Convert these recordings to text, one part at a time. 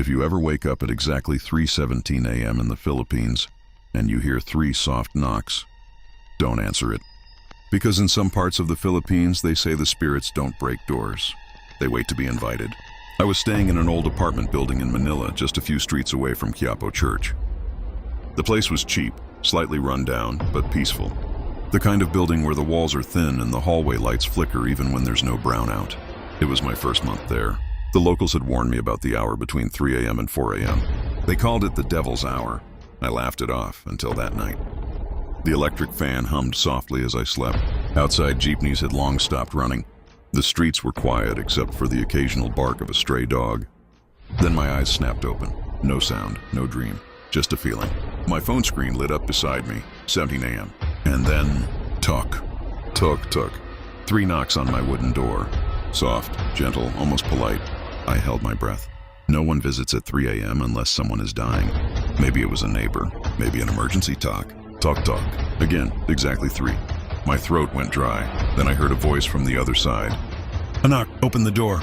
If you ever wake up at exactly 3:17 a.m. in the Philippines and you hear 3 soft knocks, don't answer it. Because in some parts of the Philippines, they say the spirits don't break doors. They wait to be invited. I was staying in an old apartment building in Manila, just a few streets away from Quiapo Church. The place was cheap, slightly run down, but peaceful. The kind of building where the walls are thin and the hallway lights flicker even when there's no brownout. It was my first month there. The locals had warned me about the hour between 3 a.m. and 4 a.m. They called it the devil's hour. I laughed it off until that night. The electric fan hummed softly as I slept. Outside, jeepneys had long stopped running. The streets were quiet except for the occasional bark of a stray dog. Then my eyes snapped open. No sound, no dream, just a feeling. My phone screen lit up beside me, 17 a.m. And then, tuk. 3 knocks on my wooden door. Soft, gentle, almost polite. I held my breath. No one visits at 3 a.m. unless someone is dying. Maybe it was a neighbor, maybe an emergency talk. Talk. Again, exactly 3. My throat went dry. Then I heard a voice from the other side. Anak, open the door.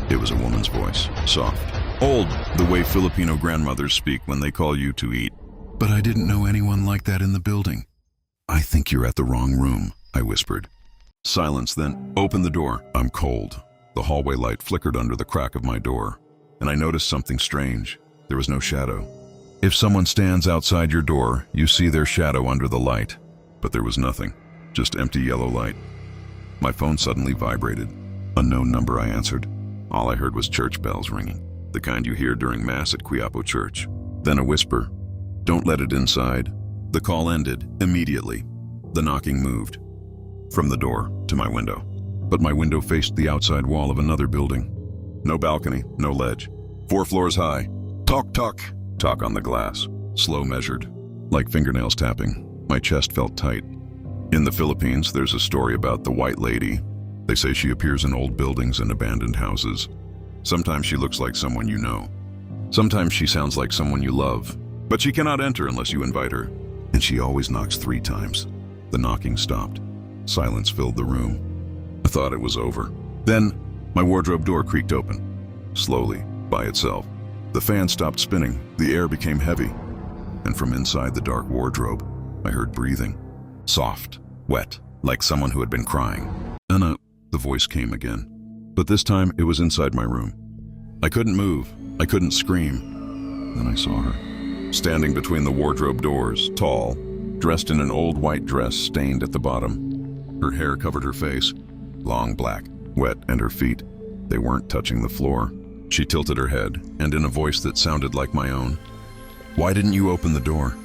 It was a woman's voice, soft. Old, the way Filipino grandmothers speak when they call you to eat. But I didn't know anyone like that in the building. I think you're at the wrong room, I whispered. Silence, then open the door. I'm cold. The hallway light flickered under the crack of my door, and I noticed something strange. There was no shadow. If someone stands outside your door, you see their shadow under the light. But there was nothing, just empty yellow light. My phone suddenly vibrated. Unknown number, I answered. All I heard was church bells ringing, the kind you hear during Mass at Quiapo Church. Then a whisper. Don't let it inside. The call ended immediately. The knocking moved from the door to my window. But my window faced the outside wall of another building. No balcony, no ledge. 4 floors high. Talk on the glass. Slow measured. Like fingernails tapping. My chest felt tight. In the Philippines, there's a story about the White Lady. They say she appears in old buildings and abandoned houses. Sometimes she looks like someone you know. Sometimes she sounds like someone you love. But she cannot enter unless you invite her. And she always knocks 3 times. The knocking stopped. Silence filled the room. I thought it was over. Then, my wardrobe door creaked open. Slowly, by itself. The fan stopped spinning. The air became heavy. And from inside the dark wardrobe, I heard breathing. Soft, wet, like someone who had been crying. Anak, the voice came again. But this time, it was inside my room. I couldn't move. I couldn't scream. Then I saw her. Standing between the wardrobe doors, tall, dressed in an old white dress stained at the bottom. Her hair covered her face, long black, wet, and her feet. They weren't touching the floor. She tilted her head, and in a voice that sounded like my own, "Why didn't you open the door?"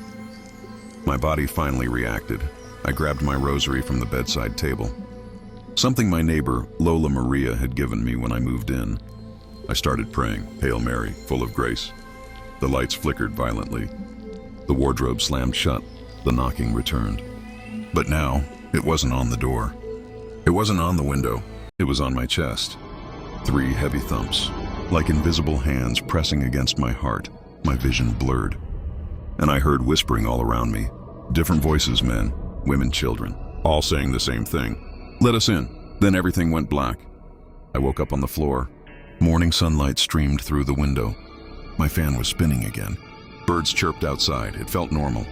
My body finally reacted. I grabbed my rosary from the bedside table. Something my neighbor, Lola Maria, had given me when I moved in. I started praying, Hail Mary, full of grace. The lights flickered violently. The wardrobe slammed shut. The knocking returned. But now, it wasn't on the door. It wasn't on the window. It was on my chest. 3 heavy thumps, like invisible hands pressing against my heart. My vision blurred. And I heard whispering all around me. Different voices, men, women, children, all saying the same thing. Let us in. Then everything went black. I woke up on the floor. Morning sunlight streamed through the window. My fan was spinning again. Birds chirped outside. It felt normal.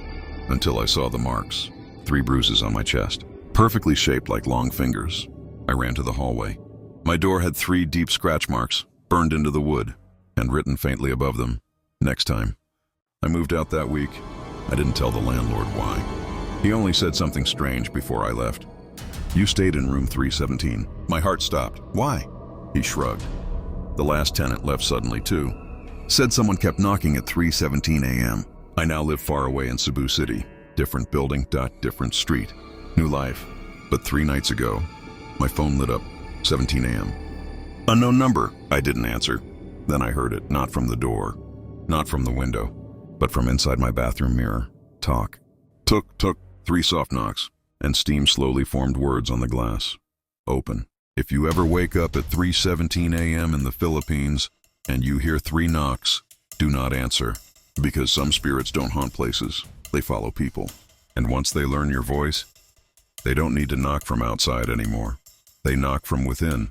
Until I saw the marks. 3 bruises on my chest, perfectly shaped like long fingers. I ran to the hallway. My door had 3 deep scratch marks, burned into the wood, and written faintly above them, "Next time." I moved out that week. I didn't tell the landlord why. He only said something strange before I left. "You stayed in room 317. My heart stopped. Why?" He shrugged. The last tenant left suddenly too. Said someone kept knocking at 3:17 a.m. I now live far away in Cebu City. Different building, different street. New life. But 3 nights ago, my phone lit up, 17 a.m. Unknown number. I didn't answer. Then I heard it, not from the door, not from the window, but from inside my bathroom mirror. Talk. Tuk. 3 soft knocks, and steam slowly formed words on the glass. Open. If you ever wake up at 3:17 a.m. in the Philippines and you hear 3 knocks, do not answer. Because some spirits don't haunt places. They follow people. And once they learn your voice, they don't need to knock from outside anymore. They knock from within.